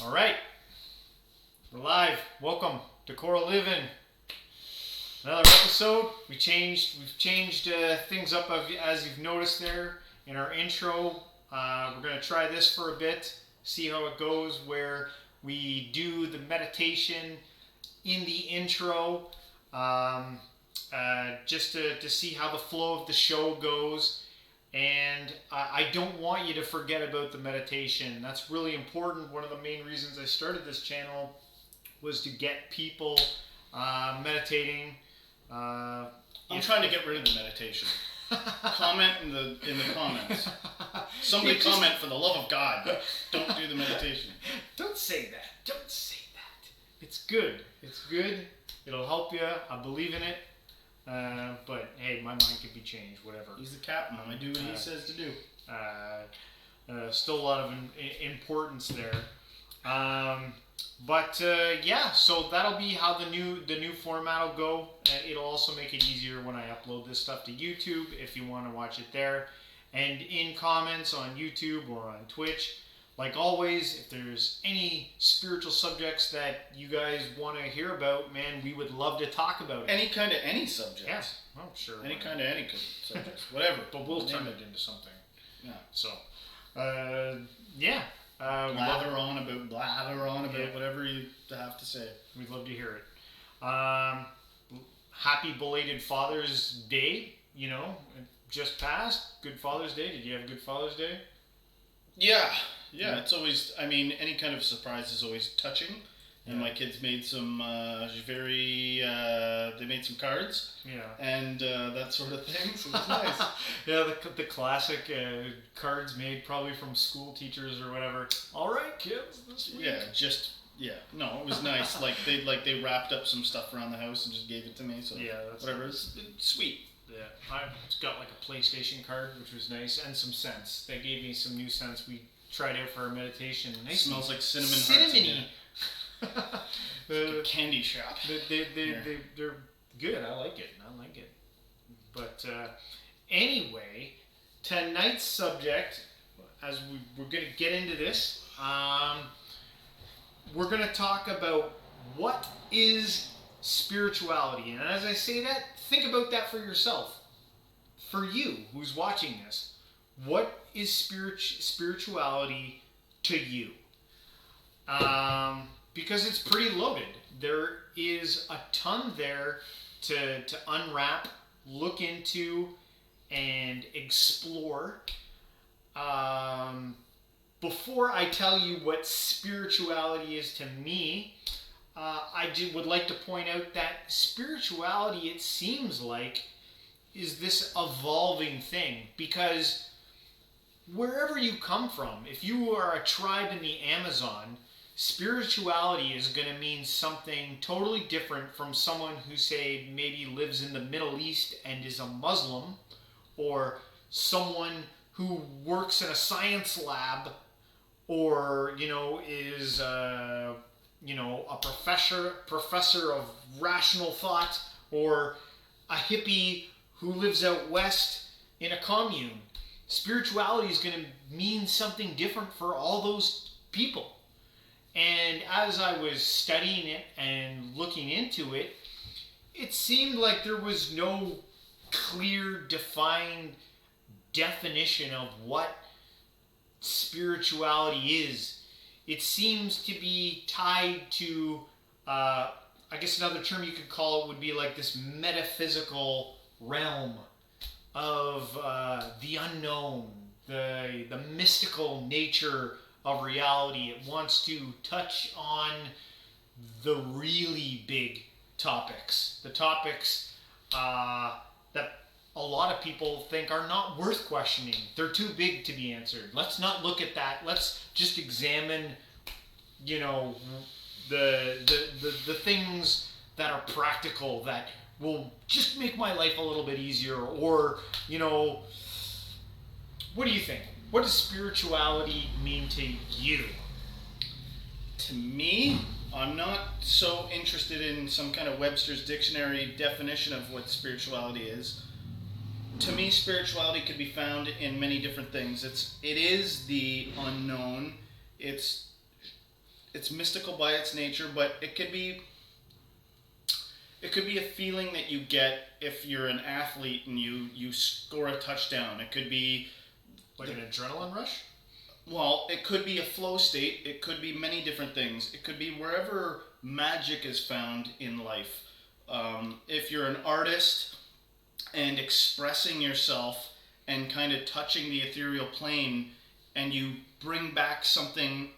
All right, we're live. Welcome to Coral Living. Another episode. We've changed things up as you've noticed there in our intro. We're gonna try this for a bit, see how it goes. Where we do the meditation in the intro, just to see how the flow of the show goes. And I don't want you to forget about the meditation. That's really important. One of the main reasons I started this channel was to get people meditating. I'm trying to get rid of the meditation. Comment in the comments. Somebody comment, for the love of God, don't do the meditation. Don't say that. Don't say that. It's good. It's good. It'll help you. I believe in it. But hey, my mind could be changed. Whatever. He's the captain. I do what he says to do. Still a lot of importance there. Yeah, so that'll be how the new format will go. It'll also make it easier when I upload this stuff to YouTube if you want to watch it there. And in comments on YouTube or on Twitch, like always, if there's any spiritual subjects that you guys want to hear about, man, we would love to talk about it. Any subject. Yeah, well, sure. Any subject. Whatever. But we'll turn it into something. Yeah. So, yeah. Blather on about whatever you have to say. We'd love to hear it. Happy belated Father's Day. You know, it just passed. Good Father's Day. Did you have a good Father's Day? Yeah. It's always. I mean, any kind of surprise is always touching. And my kids made some they made some cards. Yeah. And that sort of thing. So it was nice. Yeah, the classic cards made probably from school teachers or whatever. All right, kids, this week. No, it was nice. they wrapped up some stuff around the house and just gave it to me. So that's whatever. It's sweet. Yeah, I got like a PlayStation card, which was nice, and some scents. They gave me some new scents we tried out for our meditation. Nice. It smells like cinnamon. Cinnamony. Like a candy shop. They're good. I like it. But anyway, tonight's subject, as we're going to get into this, we're going to talk about what is spirituality. And as I say that, think about that for yourself. For you, who's watching this, what is spirituality to you? Because it's pretty loaded. There is a ton there to unwrap, look into, and explore. Before I tell you what spirituality is to me, I would like to point out that spirituality, it seems like, is this evolving thing. Because wherever you come from, if you are a tribe in the Amazon, spirituality is going to mean something totally different from someone who, say, maybe lives in the Middle East and is a Muslim, or someone who works in a science lab, or, is, a professor of rational thought, or a hippie who lives out west in a commune. Spirituality is going to mean something different for all those people. And as I was studying it and looking into it, it seemed like there was no clear, defined definition of what spirituality is. It seems to be tied to, I guess another term you could call it would be like this metaphysical realm of the unknown, the mystical nature of reality. It wants to touch on the really big topics, the topics that a lot of people think are not worth questioning. They're too big to be answered. Let's not look at that. Let's just examine, the things that are practical, that will just make my life a little bit easier. Or, what do you think? What does spirituality mean to you? To me, I'm not so interested in some kind of Webster's Dictionary definition of what spirituality is. To me, spirituality could be found in many different things. It is the unknown. It's it's mystical by its nature, but it could be a feeling that you get if you're an athlete and you score a touchdown. It could be Like an adrenaline rush? well, it could be a flow state. It could be many different things. It could be wherever magic is found in life. If you're an artist and expressing yourself and kind of touching the ethereal plane, and you bring back something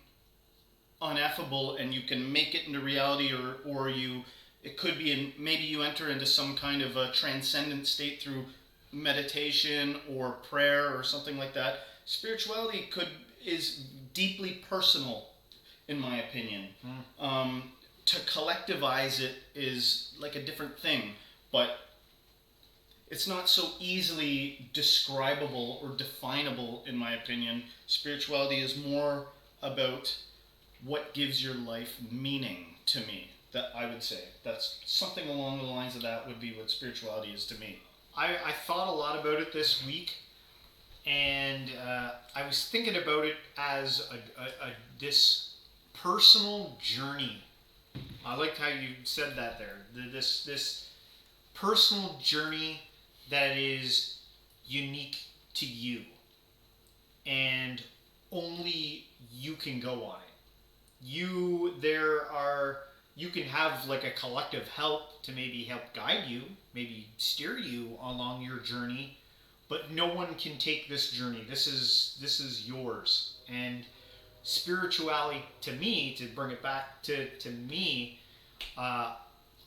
ineffable and you can make it into reality, or it could be maybe you enter into some kind of a transcendent state through meditation or prayer or something like that. Spirituality is deeply personal, in my opinion. To collectivize it is like a different thing, but it's not so easily describable or definable, in my opinion. Spirituality is more about what gives your life meaning to me. That I would say that's something along the lines of that would be what spirituality is to me. I thought a lot about it this week, and I was thinking about it as this personal journey. I liked how you said that there. This personal journey that is unique to you, and only you can go on it. You can have like a collective help to maybe help guide you, maybe steer you along your journey, but no one can take this journey. This is yours. And spirituality, to me, to bring it back to me, I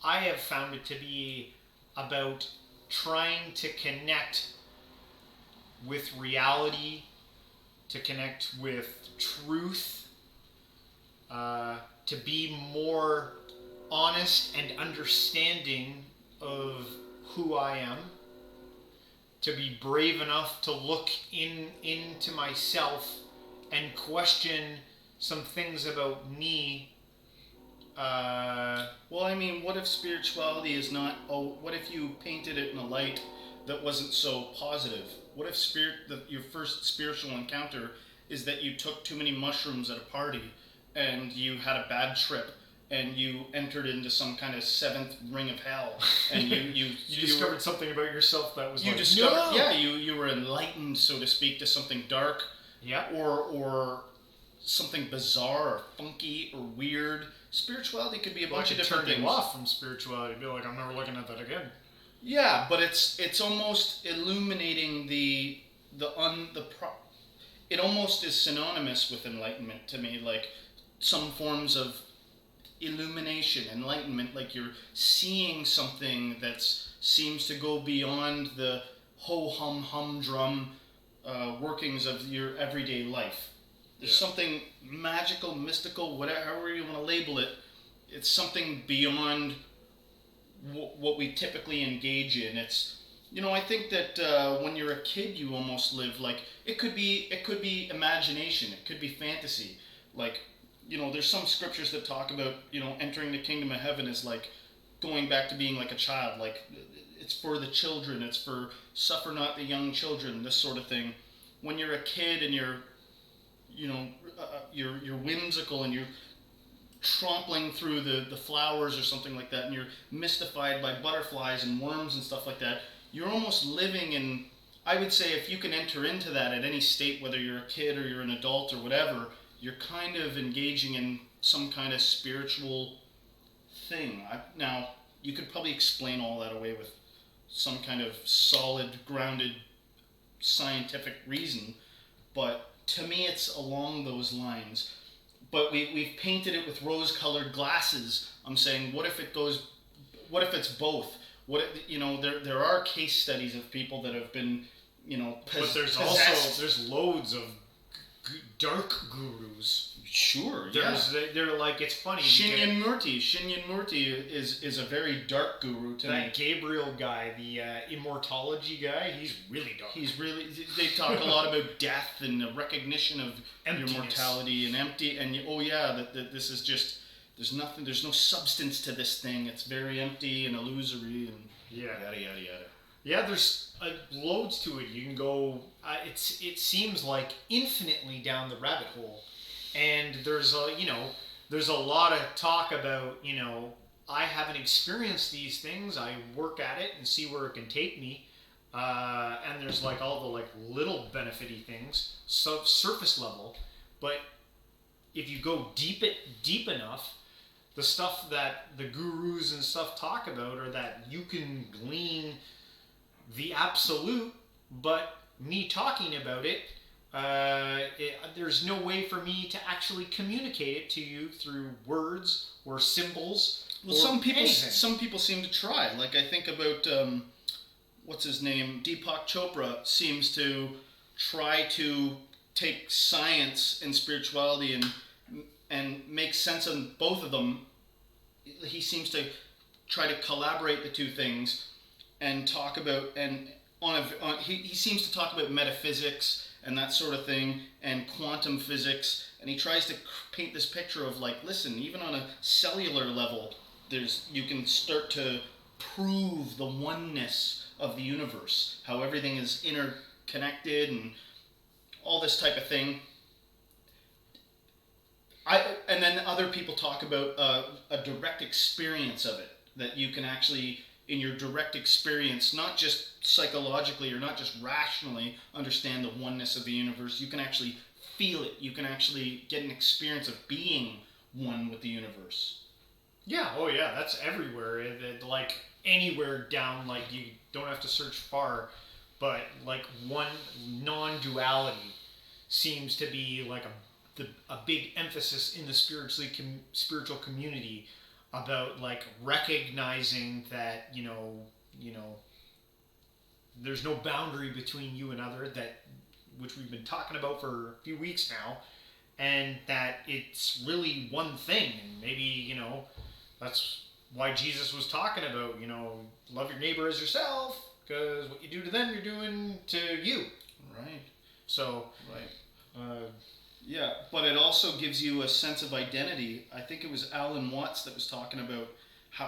have found it to be about trying to connect with reality, to connect with truth, to be more honest and understanding of who I am, to be brave enough to look into myself and question some things about me. Well, I mean, what if spirituality is not? Oh, what if you painted it in a light that wasn't so positive? What if your first spiritual encounter is that you took too many mushrooms at a party and you had a bad trip and you entered into some kind of seventh ring of hell and you discovered something about yourself that was you were enlightened, so to speak, to something dark, or something bizarre or funky or weird. Spirituality could be a bunch of different things. Turn you off from spirituality. Be like, I'm never looking at that again. Yeah, but it's almost illuminating it almost is synonymous with enlightenment to me, like some forms of illumination, enlightenment, like you're seeing something that seems to go beyond the ho-hum humdrum workings of your everyday life. There's something magical, mystical, whatever, however you want to label it. It's something beyond what we typically engage in. It's, I think that when you're a kid, you almost live like it could be imagination, it could be fantasy. Like, there's some scriptures that talk about, entering the kingdom of heaven is like going back to being like a child. Like, it's for the children. It's for suffer not the young children. This sort of thing. When you're a kid and you're whimsical and you're trampling through the flowers or something like that, and you're mystified by butterflies and worms and stuff like that, you're almost living in, I would say, if you can enter into that at any state, whether you're a kid or you're an adult or whatever, you're kind of engaging in some kind of spiritual thing. Now, you could probably explain all that away with some kind of solid, grounded, scientific reason, but to me it's along those lines. But we've painted it with rose-colored glasses. I'm saying, what if it's both? There are case studies of people that have been, but there's possessed. there's loads of dark gurus. Sure, They're like, it's funny. Shinyan Murti is a very dark guru to me. That Gabriel guy, the immortology guy, he's really dark. They talk a lot about death and the recognition of Emptiness. your mortality and empty, and that this is just, there's no substance to this thing. It's very empty and illusory and yada yada yada. Yeah, there's loads to it. You can go. It seems like infinitely down the rabbit hole, and there's there's a lot of talk about, I haven't experienced these things. I work at it and see where it can take me. And there's like all the like little benefity things, surface level. But if you go deep enough, the stuff that the gurus and stuff talk about are that you can glean the absolute, but me talking about it, there's no way for me to actually communicate it to you through words or symbols. Well, or some anything. people seem to try. Like I think about what's his name, Deepak Chopra seems to try to take science and spirituality and make sense of both of them. He seems to try to collaborate the two things and talk about he seems to talk about metaphysics and that sort of thing and quantum physics, and he tries to paint this picture of like, listen, even on a cellular level, you can start to prove the oneness of the universe, how everything is interconnected and all this type of thing. And then other people talk about a direct experience of it, that you can actually, in your direct experience, not just psychologically or not just rationally understand the oneness of the universe, you can actually feel it. You can actually get an experience of being one with the universe. Yeah, oh yeah, that's everywhere. Like anywhere down, like you don't have to search far, but like one non-duality seems to be like a big emphasis in the spiritual community about like recognizing that there's no boundary between you and other, that which we've been talking about for a few weeks now, and that it's really one thing, and maybe that's why Jesus was talking about love your neighbor as yourself, because what you do to them you're doing to you. Right. So right. Yeah, but it also gives you a sense of identity. I think it was Alan Watts that was talking about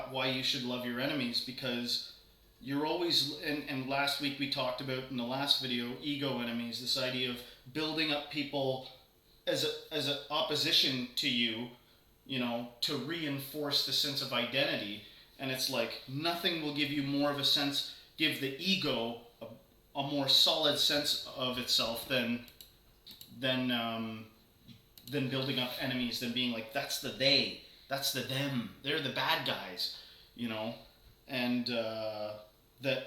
why you should love your enemies, because you're always, and last week we talked about in the last video, ego enemies, this idea of building up people as an opposition to you, to reinforce the sense of identity. And it's like nothing will give you more of a sense, give the ego a more solid sense of itself than building up enemies, than being like, that's the they, that's the them, they're the bad guys, and that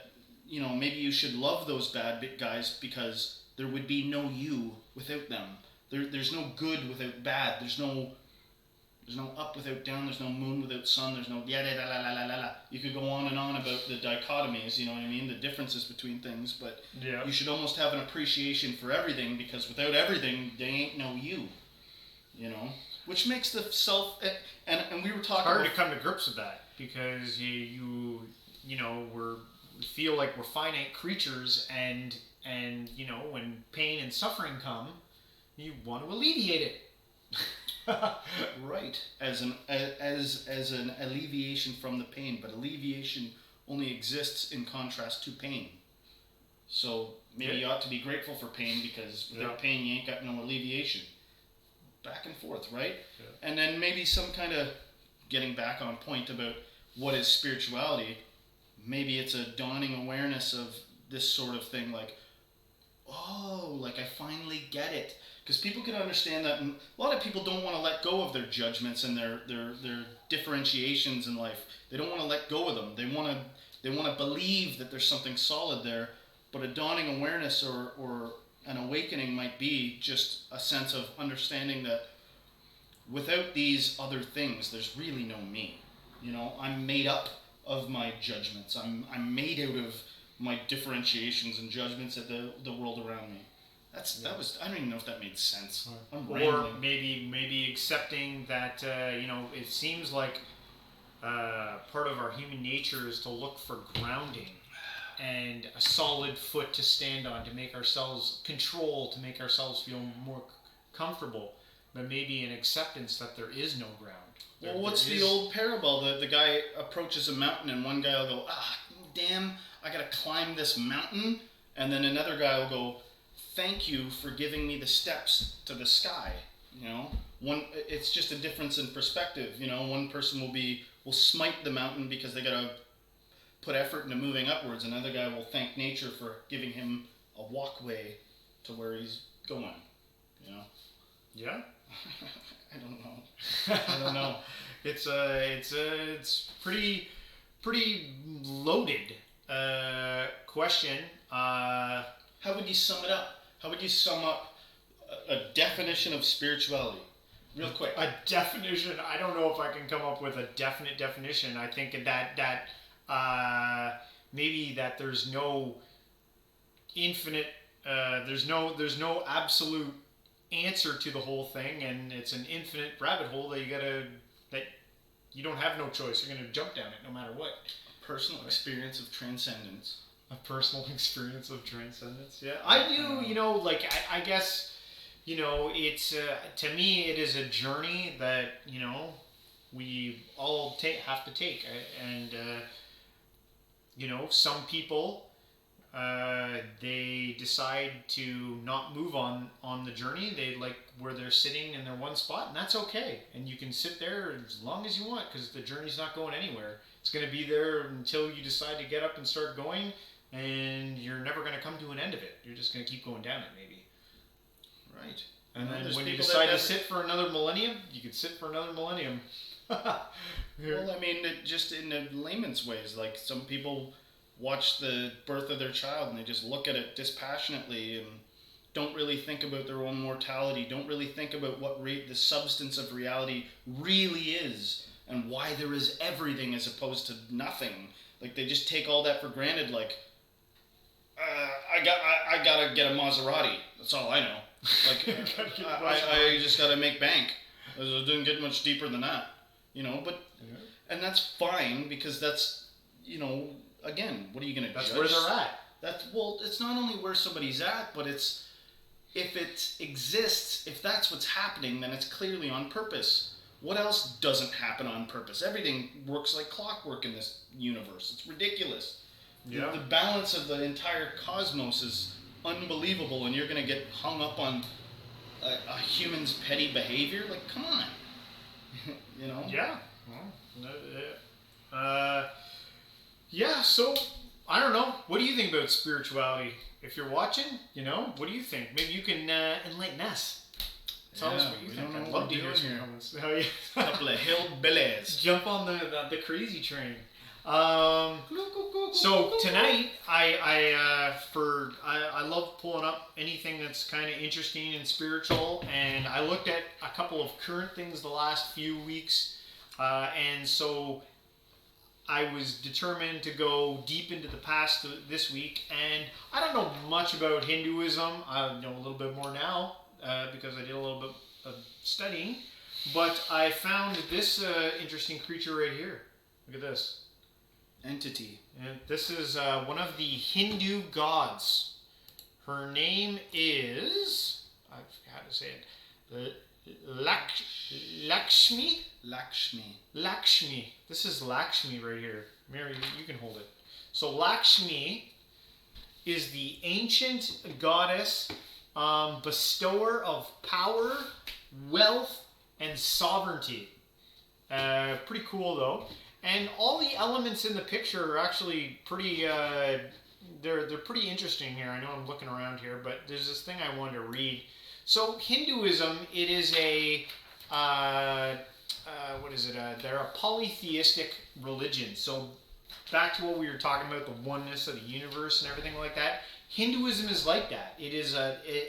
maybe you should love those bad guys because there would be no you without them. There's no good without bad. There's no up without down. There's no moon without sun. There's no la. You could go on and on about the dichotomies, you know what I mean, the differences between things, but yeah. You should almost have an appreciation for everything, because without everything, they ain't no you, which makes the self, and we were talking. It's hard to come to grips with that, because we feel like we're finite creatures, and when pain and suffering come, you want to alleviate it. Right, as an alleviation from the pain, but alleviation only exists in contrast to pain. So maybe you ought to be grateful for pain, because without pain you ain't got no alleviation. Back and forth, right? Yeah. And then maybe some kind of getting back on point about what is spirituality. Maybe it's a dawning awareness of this sort of thing, like, oh, like I finally get it. Because people can understand that, and a lot of people don't want to let go of their judgments and their differentiations in life. They don't want to let go of them. They want to believe that there's something solid there. But a dawning awareness or an awakening might be just a sense of understanding that without these other things, there's really no me. I'm made up of my judgments. I'm made out of my differentiations and judgments at the world around me. I don't even know if that made sense. I'm or rambling. maybe accepting that it seems like part of our human nature is to look for grounding and a solid foot to stand on, to make ourselves feel more comfortable, but maybe an acceptance that there is no ground. Well, what's the old parable? The guy approaches a mountain, and one guy will go, damn, I gotta climb this mountain, and then another guy will go, thank you for giving me the steps to the sky. It's just a difference in perspective. One person will smite the mountain because they gotta put effort into moving upwards. Another guy will thank nature for giving him a walkway to where he's going. Yeah. I don't know. I don't know. It's pretty loaded question. How would you sum it up? How would you sum up a definition of spirituality? Real quick. A definition. I don't know if I can come up with a definite definition. I think that maybe that there's no infinite. There's no absolute answer to the whole thing, and it's an infinite rabbit hole that you don't have no choice. You're gonna jump down it no matter what. A personal experience of transcendence. A personal experience of transcendence. Yeah, I do. I guess. It's to me it is a journey that we all have to take, and some people they decide to not move on the journey. They like where they're sitting in their one spot, and that's okay. And you can sit there as long as you want because the journey's not going anywhere. It's going to be there until you decide to get up and start going, and you're never going to come to an end of it. You're just going to keep going down it, maybe. Right. And then when you decide to sit for another millennium, you could sit for another millennium. Well, I mean, just in a layman's ways, like some people watch the birth of their child and they just look at it dispassionately and don't really think about their own mortality, don't really think about what the substance of reality really is and why there is everything as opposed to nothing. Like they just take all that for granted. Like, I gotta get a Maserati. That's all I know. Like, I just gotta make bank. It didn't get much deeper than that, but and that's fine because that's again, what are you gonna judge? That's where they're at. It's not only where somebody's at, but it's if it exists, if that's what's happening, then it's clearly on purpose. What else doesn't happen on purpose? Everything works like clockwork in this universe. It's ridiculous. Yeah. The balance of the entire cosmos is unbelievable, and you're going to get hung up on a human's petty behavior? Like, come on. Yeah. Yeah, so, I don't know. What do you think about spirituality? If you're watching, what do you think? Maybe you can enlighten us. Tell us what you think. I'd love to hear some comments. Oh, yeah. Couple of hillbillies. Jump on the crazy train. So tonight, I love pulling up anything that's kind of interesting and spiritual, and I looked at a couple of current things the last few weeks, and so I was determined to go deep into the past this week, and I don't know much about Hinduism. I know a little bit more now because I did a little bit of studying, but I found this interesting creature right here. Look at this. Entity. And this is one of the Hindu gods. Her name is, I forgot how to say it, Lakshmi? Lakshmi. This is Lakshmi right here. Mary, you can hold it. So Lakshmi is the ancient goddess, bestower of power, wealth, and sovereignty. Pretty cool though. And all the elements in the picture are actually pretty, they're pretty interesting here. I know I'm looking around here, but there's this thing I wanted to read. So Hinduism, it is a, they're a polytheistic religion. So back to what we were talking about, the oneness of the universe and everything like that. Hinduism is like that. It is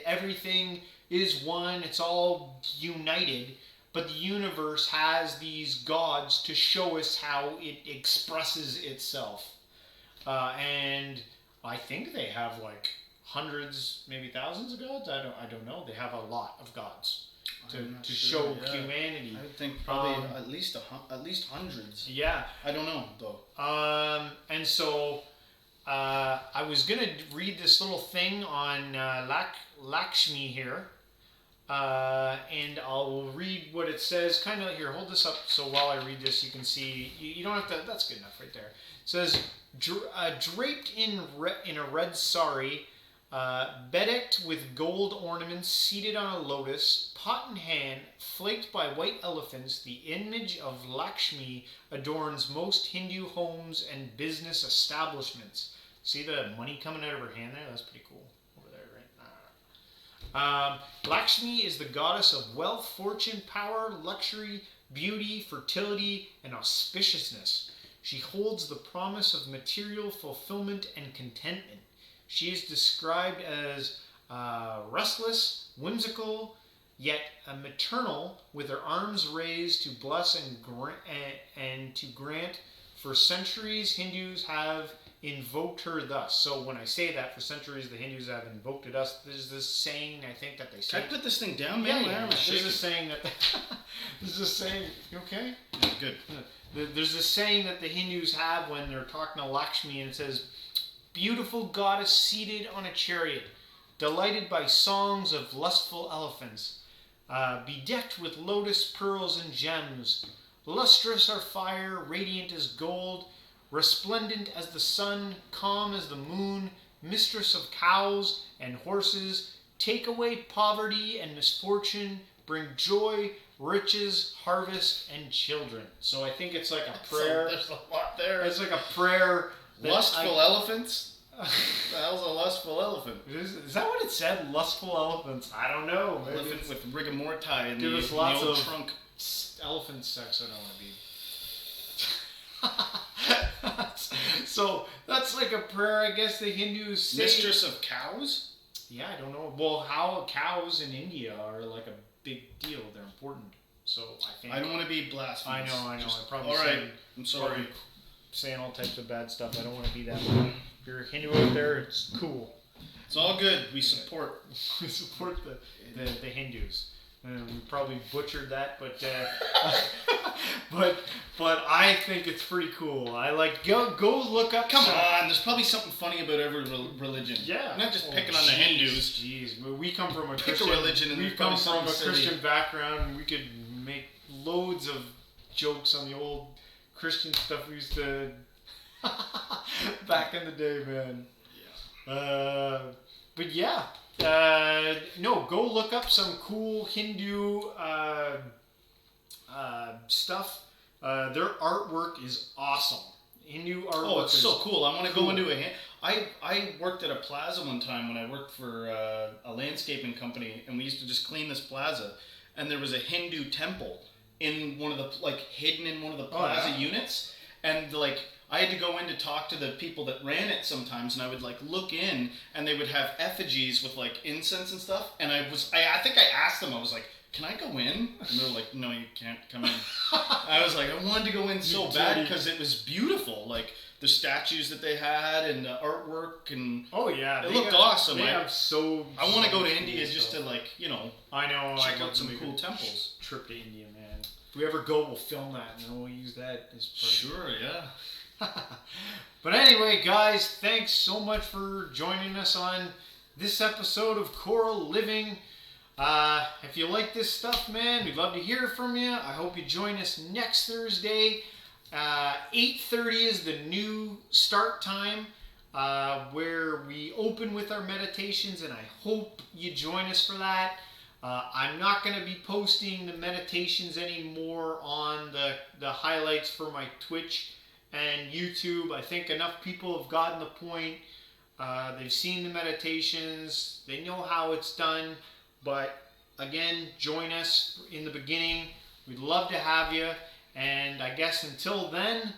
everything is one. It's all united. But the universe has these gods to show us how it expresses itself. And I think they have like hundreds, maybe thousands of gods. I don't know. They have a lot of gods to show humanity. I would think probably at least hundreds. Yeah. I don't know though. And so I was gonna read this little thing on Lakshmi here. And I'll read what it says. Kind of here, hold this up so while I read this you can see. You don't have to. That's good enough right there. It says, draped in a red sari, Bedecked with gold ornaments, seated on a lotus, pot in hand, flanked by white elephants, the image of Lakshmi adorns most Hindu homes and business establishments. See the money coming out of her hand there? That's pretty cool. Over there, right? Lakshmi is the goddess of wealth, fortune, power, luxury, beauty, fertility, and auspiciousness. She holds the promise of material fulfillment and contentment. She is described as restless, whimsical, yet maternal, with her arms raised to bless and to grant. For centuries, Hindus have invoked her thus. So when I say that, for centuries, the Hindus have invoked it us. There's this saying, I think, that they say. Can I put this thing down, man? Yeah. There's this saying that. There's this saying. You okay? Yeah, good. There's this saying that the Hindus have when they're talking to Lakshmi, and it says, "Beautiful goddess seated on a chariot, delighted by songs of lustful elephants, bedecked with lotus pearls and gems, lustrous are fire, radiant as gold, resplendent as the sun, calm as the moon, mistress of cows and horses, take away poverty and misfortune, bring joy, riches, harvest, and children." So I think it's like a prayer. There's a lot there. It's like a prayer. Lustful elephants? The hell's a lustful elephant? Is that what it said? Lustful elephants? I don't know. Maybe Elephant with rigor mortis in give the, us in lots the old of trunk. elephant sex. I don't want to be. So that's like a prayer, I guess the Hindus say. Mistress of cows? Yeah, I don't know. Well, how cows in India are like a big deal. They're important. So I think. I don't want to be blasphemous. I know. I probably all right. said, I'm sorry. saying all types of bad stuff. I don't want to be that. If you're a Hindu out there, it's cool. It's all good. We support. We support the Hindus. We probably butchered that, but but I think it's pretty cool. I like go look up. Come on, there's probably something funny about every religion. Yeah, not just picking on the Hindus. Jeez, we come from a Pick Christian a religion, and we there's come probably from a something Christian silly. background. And we could make loads of jokes on the old Christian stuff we used to back in the day, man. Yeah. But yeah, no, go look up some cool Hindu stuff. Their artwork is awesome. Hindu artwork. Oh, it's so cool. I want to go cool. into a. I worked at a plaza one time when I worked for a landscaping company, and we used to just clean this plaza, and there was a Hindu temple in one of the hidden in one of the plaza units, and I had to go in to talk to the people that ran it sometimes, and I would look in, and they would have effigies with incense and stuff, and I think I asked them, I was like, "Can I go in?" And they were like, "No, you can't come in." I was like, I wanted to go in so bad because it was beautiful, the statues that they had and the artwork, and oh yeah, it looked awesome. They have so. I want to go to cool India just stuff. to I know. check out some cool temples. Trip to India, man. If we ever go, we'll film that and then we'll use that as Sure, yeah. But anyway, guys, thanks so much for joining us on this episode of Coral Living. If you like this stuff, man, we'd love to hear from you. I hope you join us next Thursday. 8:30 is the new start time where we open with our meditations, and I hope you join us for that. I'm not going to be posting the meditations anymore on the highlights for my Twitch and YouTube. I think enough people have gotten the point. They've seen the meditations. They know how it's done. But again, join us in the beginning. We'd love to have you. And I guess until then,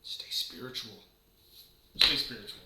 Stay spiritual. Stay spiritual.